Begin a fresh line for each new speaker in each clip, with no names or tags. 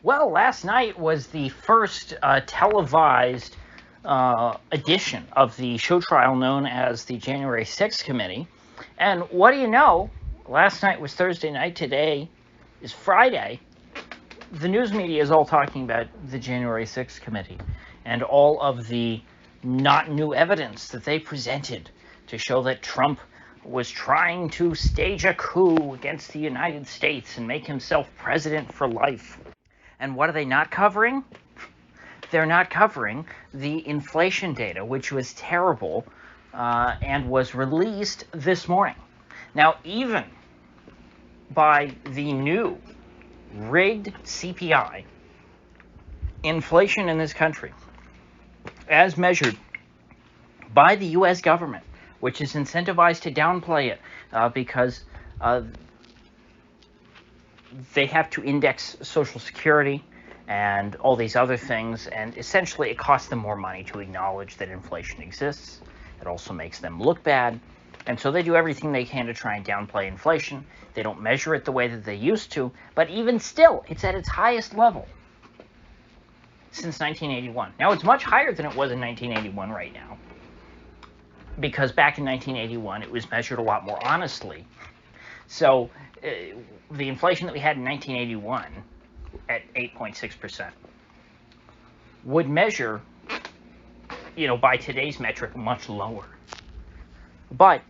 Well, last night was the first televised edition of the show trial known as the January 6th Committee. And what do you know? Last night was Thursday night. Today is Friday. The news media is all talking about the January 6th Committee and all of the not new evidence that they presented to show that Trump was trying to stage a coup against the United States and make himself president for life. And what are they not covering? They're not covering the inflation data, which was terrible and was released this morning. Now, even by the new rigged CPI, inflation in this country, as measured by the U.S. government, which is incentivized to downplay it because they have to index Social Security and all these other things, and essentially it costs them more money to acknowledge that inflation exists. It also makes them look bad, and so they do everything they can to try and downplay inflation. They don't measure it the way that they used to, but even still, it's at its highest level since 1981. Now, it's much higher than it was in 1981 right now, because back in 1981, it was measured a lot more honestly. So the inflation that we had in 1981 at 8.6% would measure, by today's metric, much lower. But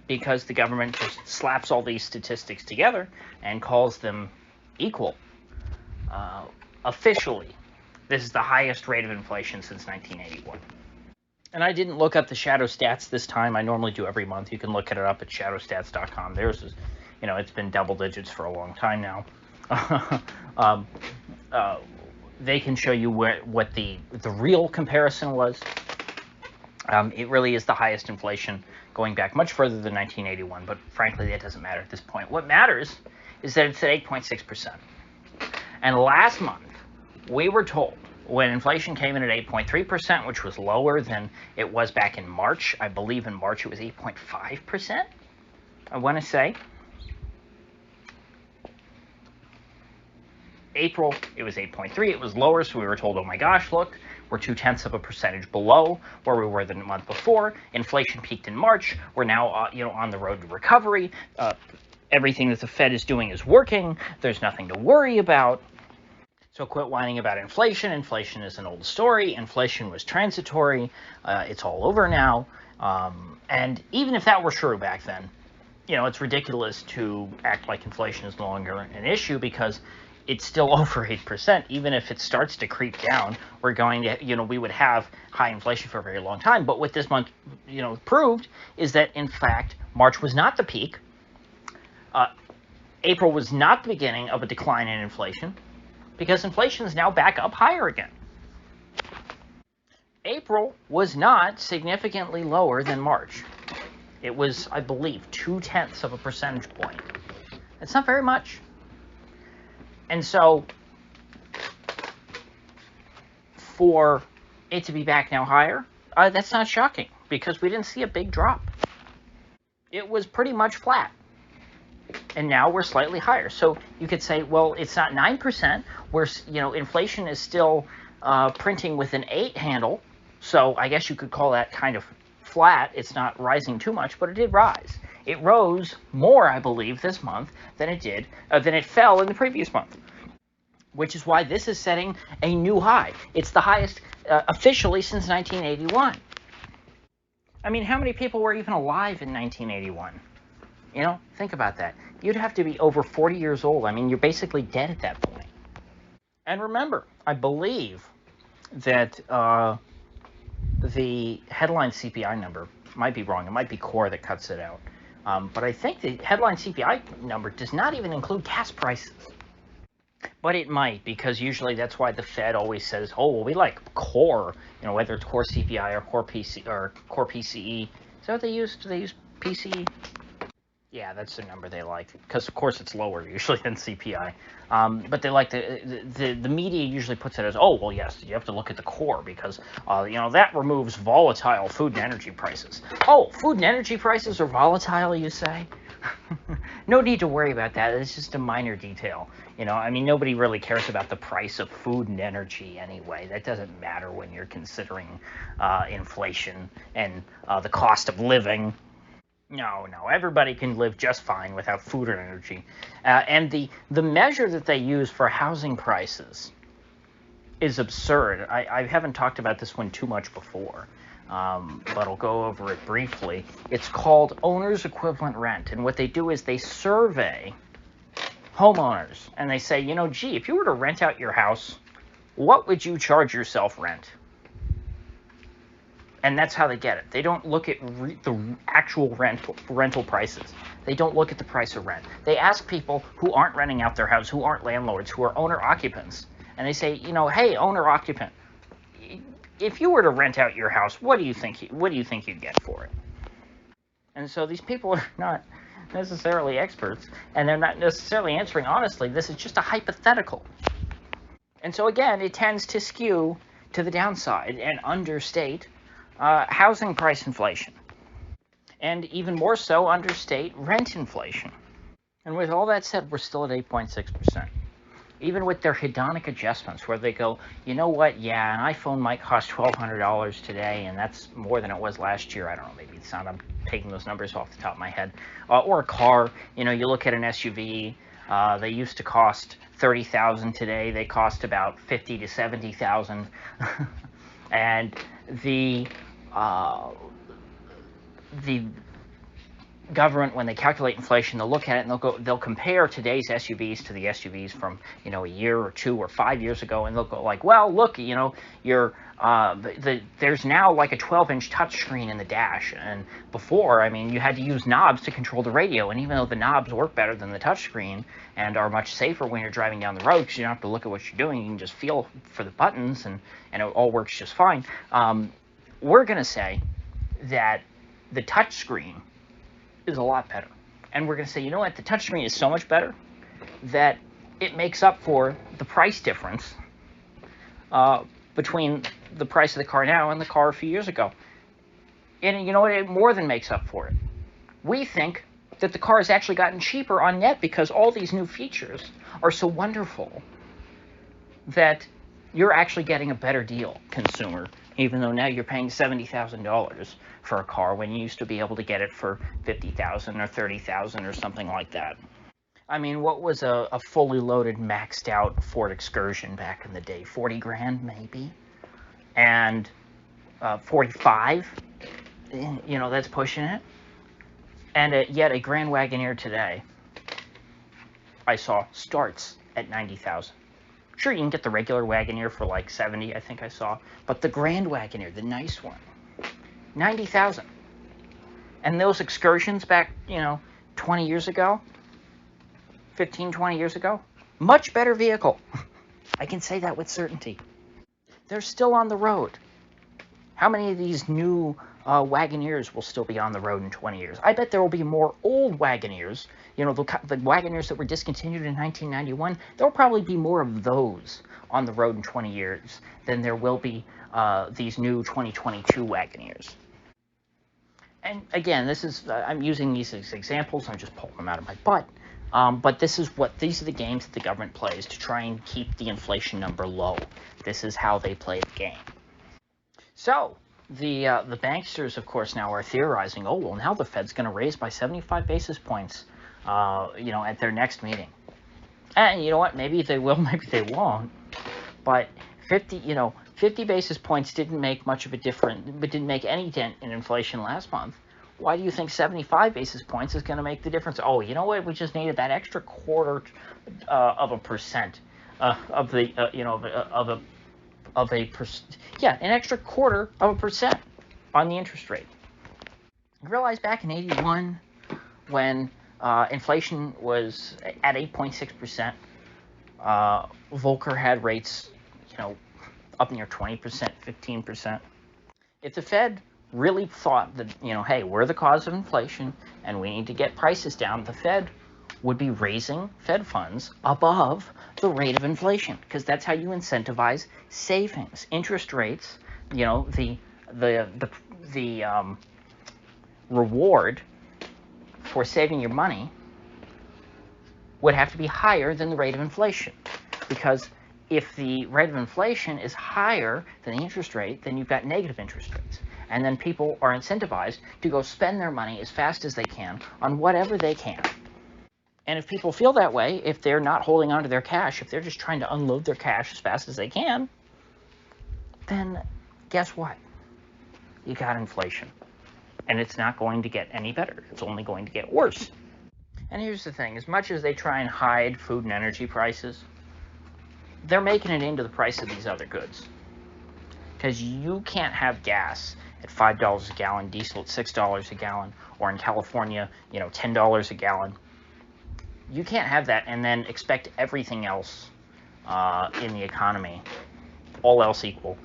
because the government just slaps all these statistics together and calls them equal, officially, this is the highest rate of inflation since 1981. And I didn't look up the shadow stats this time. I normally do every month. You can look it up at shadowstats.com. There's, it's been double digits for a long time now. They can show you what the real comparison was. It really is the highest inflation going back much further than 1981, but frankly, that doesn't matter at this point. What matters is that it's at 8.6%. And last month, we were told, when inflation came in at 8.3%, which was lower than it was back in March, I believe in March it was 8.5%, I want to say. April, it was 8.3. It was lower, so we were told, oh my gosh, look, we're 0.2% below where we were the month before. Inflation peaked in March. We're now, on the road to recovery. Everything that the Fed is doing is working. There's nothing to worry about. So quit whining about inflation. Inflation is an old story. Inflation was transitory. It's all over now. And even if that were true back then, it's ridiculous to act like inflation is no longer an issue because it's still over 8%. Even if it starts to creep down, we're going to, we would have high inflation for a very long time. But what this month, proved is that, in fact, March was not the peak. April was not the beginning of a decline in inflation because inflation is now back up higher again. April was not significantly lower than March. It was, I believe, 0.2 percentage point. It's not very much. And so, for it to be back now higher, that's not shocking because we didn't see a big drop. It was pretty much flat. And now we're slightly higher. So you could say, well, it's not 9%. Where, inflation is still printing with an 8 handle. So I guess you could call that kind of flat. It's not rising too much, but it did rise. It rose more, I believe, this month than it fell in the previous month, which is why this is setting a new high. It's the highest officially since 1981. I mean, how many people were even alive in 1981? Think about that. You'd have to be over 40 years old. I mean, you're basically dead at that point. And remember, I believe that the headline CPI number might be wrong. It might be core that cuts it out. But I think the headline CPI number does not even include gas prices. But it might, because usually that's why the Fed always says, oh, well, we like core, whether it's core CPI or core PCE. Is that what they use? Do they use PCE? Yeah, that's the number they like, because of course it's lower usually than CPI. But they like the media usually puts it as, oh, well, yes, you have to look at the core because, that removes volatile food and energy prices. Oh, food and energy prices are volatile, you say? No need to worry about that. It's just a minor detail. I mean, nobody really cares about the price of food and energy anyway. That doesn't matter when you're considering inflation and the cost of living. No, everybody can live just fine without food or energy. And the measure that they use for housing prices is absurd. I haven't talked about this one too much before, but I'll go over it briefly. It's called owner's equivalent rent, and what they do is they survey homeowners, and they say, gee, if you were to rent out your house, what would you charge yourself rent? And that's how they get it. They don't look at the actual rental prices. They don't look at the price of rent. They ask people who aren't renting out their house, who aren't landlords, who are owner occupants, and they say, hey, owner occupant, if you were to rent out your house, what do you think you'd get for it? And so these people are not necessarily experts, and they're not necessarily answering honestly. This is just a hypothetical. And so again, it tends to skew to the downside and understate housing price inflation, and even more so understate rent inflation. And with all that said, we're still at 8.6%. Even with their hedonic adjustments, where they go, you know what, yeah, an iPhone might cost $1,200 today, and that's more than it was last year. I don't know, maybe it's not, I'm taking those numbers off the top of my head. Or a car, you look at an SUV, they used to cost $30,000 today, they cost about $50,000 to $70,000. And the government, when they calculate inflation, they'll look at it and they'll compare today's SUVs to the SUVs from a year or 2 or 5 years ago, and they'll go like, well, look, there's now like a 12-inch touchscreen in the dash, and before, I mean, you had to use knobs to control the radio, and even though the knobs work better than the touchscreen and are much safer when you're driving down the road because you don't have to look at what you're doing, you can just feel for the buttons, and it all works just fine. We're going to say that the touchscreen is a lot better. And we're going to say, you know what, the touchscreen is so much better that it makes up for the price difference between the price of the car now and the car a few years ago. And you know what, it more than makes up for it. We think that the car has actually gotten cheaper on net because all these new features are so wonderful that you're actually getting a better deal, consumer, even though now you're paying $70,000 for a car when you used to be able to get it for $50,000 or $30,000 or something like that. I mean, what was a fully loaded, maxed out Ford Excursion back in the day? 40 grand, maybe? And 45? That's pushing it. And yet a Grand Wagoneer today, I saw, starts at $90,000. Sure, you can get the regular Wagoneer for like 70, I think I saw. But the Grand Wagoneer, the nice one, $90,000. And those Excursions back, 20 years ago, 15, 20 years ago, much better vehicle. I can say that with certainty. They're still on the road. How many of these new Wagoneers will still be on the road in 20 years? I bet there will be more old Wagoneers, the Wagoneers that were discontinued in 1991, there will probably be more of those on the road in 20 years than there will be these new 2022 Wagoneers. And again, this is, I'm using these as examples, I'm just pulling them out of my butt, but these are the games that the government plays to try and keep the inflation number low. This is how they play the game. So, the banksters, of course, now are theorizing, oh, well, now the Fed's going to raise by 75 basis points, at their next meeting. And you know what? Maybe they will, maybe they won't. But 50 basis points didn't make much of a difference, but didn't make any dent in inflation last month. Why do you think 75 basis points is going to make the difference? Oh, you know what? We just needed that extra quarter of a percent of the an extra 0.25% on the interest rate. I realized back in '81 when inflation was at 8.6%, Volcker had rates, up near 20%, 15%. If the Fed really thought that, hey, we're the cause of inflation and we need to get prices down, the Fed would be raising Fed funds above the rate of inflation, because that's how you incentivize savings. Interest rates, the reward therefore saving your money would have to be higher than the rate of inflation. Because if the rate of inflation is higher than the interest rate, then you've got negative interest rates. And then people are incentivized to go spend their money as fast as they can on whatever they can. And if people feel that way, if they're not holding on to their cash, if they're just trying to unload their cash as fast as they can, then guess what? You got inflation. And it's not going to get any better. It's only going to get worse. And here's the thing. As much as they try and hide food and energy prices, they're making it into the price of these other goods. Because you can't have gas at $5 a gallon, diesel at $6 a gallon, or in California, $10 a gallon. You can't have that and then expect everything else in the economy, all else equal,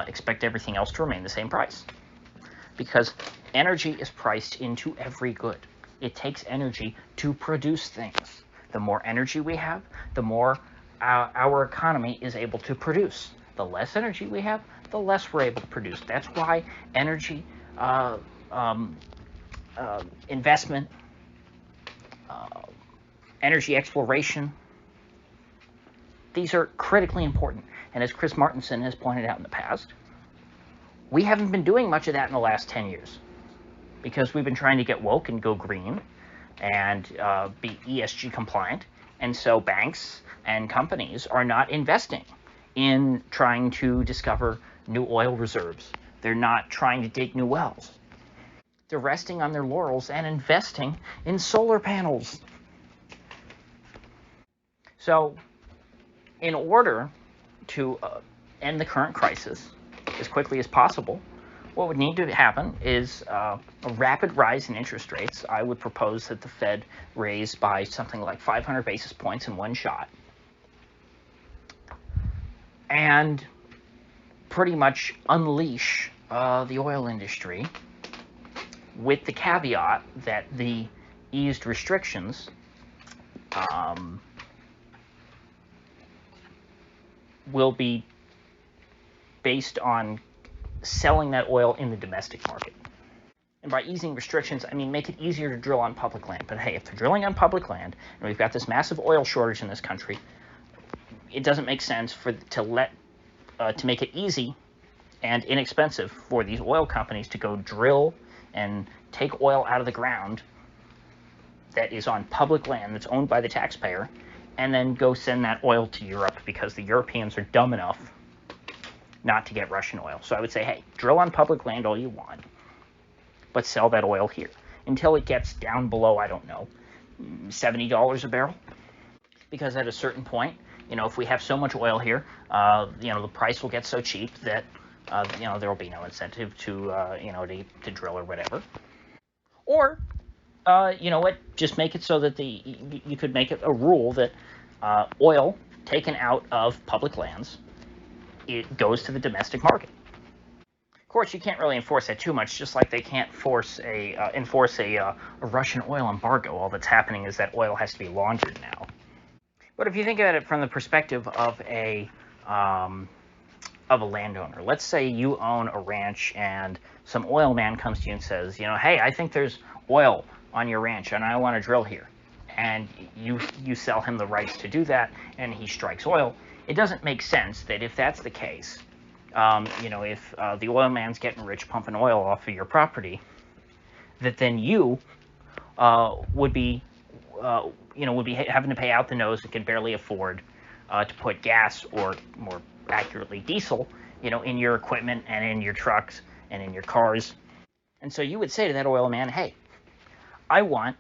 expect everything else to remain the same price. Because energy is priced into every good. It takes energy to produce things. The more energy we have, the more our economy is able to produce. The less energy we have, the less we're able to produce. That's why energy investment, energy exploration, these are critically important. And as Chris Martenson has pointed out in the past, we haven't been doing much of that in the last 10 years because we've been trying to get woke and go green and be ESG compliant. And so banks and companies are not investing in trying to discover new oil reserves. They're not trying to dig new wells. They're resting on their laurels and investing in solar panels. So in order to end the current crisis as quickly as possible, what would need to happen is a rapid rise in interest rates. I would propose that the Fed raise by something like 500 basis points in one shot, and pretty much unleash the oil industry, with the caveat that the eased restrictions will be based on selling that oil in the domestic market. And by easing restrictions, I mean make it easier to drill on public land. But hey, if they're drilling on public land, and we've got this massive oil shortage in this country, it doesn't make sense to make it easy and inexpensive for these oil companies to go drill and take oil out of the ground that is on public land that's owned by the taxpayer, and then go send that oil to Europe because the Europeans are dumb enough not to get Russian oil. So I would say, hey, drill on public land all you want, but sell that oil here until it gets down below, I don't know, $70 a barrel. Because at a certain point, if we have so much oil here, the price will get so cheap that, there will be no incentive to drill or whatever. Or, just make it so that you could make it a rule that oil taken out of public lands, it goes to the domestic market. Of course, you can't really enforce that too much, just like they can't enforce a Russian oil embargo. All that's happening is that oil has to be laundered now. But if you think about it from the perspective of a landowner, let's say you own a ranch and some oil man comes to you and says, hey, I think there's oil on your ranch and I want to drill here. And you sell him the rights to do that, and he strikes oil. It doesn't make sense that if that's the case, if the oil man's getting rich pumping oil off of your property, that then you would be having to pay out the nose and can barely afford to put gas, or more accurately diesel, in your equipment and in your trucks and in your cars. And so you would say to that oil man, hey, I want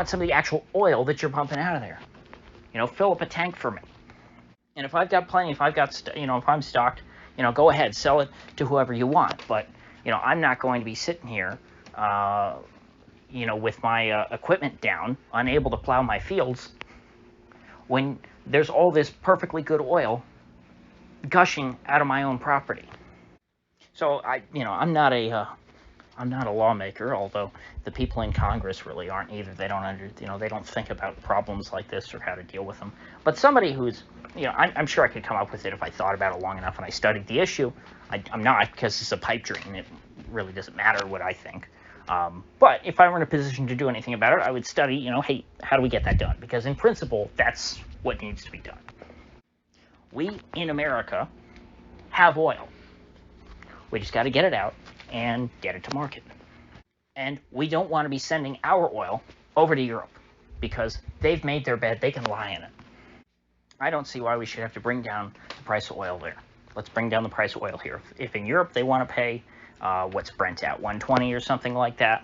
some of the actual oil that you're pumping out of there. Fill up a tank for me. And if I've got plenty, if I'm stocked, go ahead, sell it to whoever you want. But, I'm not going to be sitting here, with my equipment down, unable to plow my fields, when there's all this perfectly good oil gushing out of my own property. So I'm not a lawmaker, although the people in Congress really aren't either. They don't think about problems like this or how to deal with them. But somebody who's, I'm sure I could come up with it if I thought about it long enough and I studied the issue. I'm not, because it's a pipe dream. It really doesn't matter what I think. But if I were in a position to do anything about it, I would study, hey, how do we get that done? Because in principle, that's what needs to be done. We in America have oil. We just got to get it out and get it to market. And we don't want to be sending our oil over to Europe because they've made their bed, they can lie in it. I don't see why we should have to bring down the price of oil there. Let's bring down the price of oil here. If in Europe they want to pay, what's Brent at, 120 or something like that,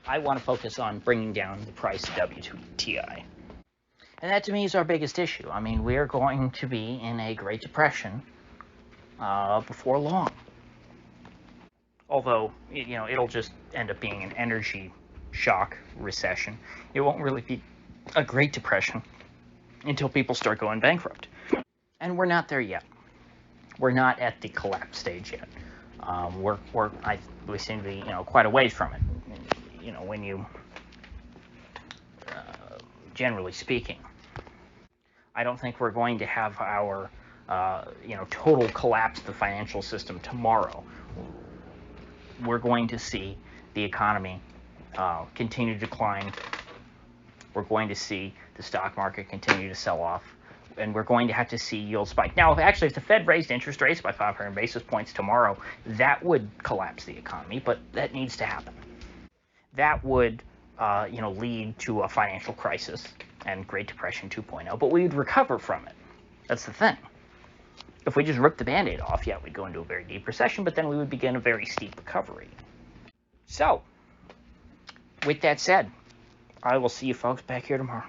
I want to focus on bringing down the price of WTI. And that to me is our biggest issue. I mean, we're going to be in a Great Depression before long. Although, it'll just end up being an energy shock recession. It won't really be a Great Depression until people start going bankrupt. And we're not there yet. We're not at the collapse stage yet. We seem to be, quite a ways from it. When you, generally speaking, I don't think we're going to have our, total collapse of the financial system tomorrow. We're going to see the economy continue to decline. We're going to see the stock market continue to sell off, and we're going to have to see yields spike. Now, if the Fed raised interest rates by 500 basis points tomorrow, that would collapse the economy, but that needs to happen. That would, lead to a financial crisis and Great Depression 2.0, but we would recover from it. That's the thing. If we just ripped the Band-Aid off, yeah, we'd go into a very deep recession, but then we would begin a very steep recovery. So, with that said, I will see you folks back here tomorrow.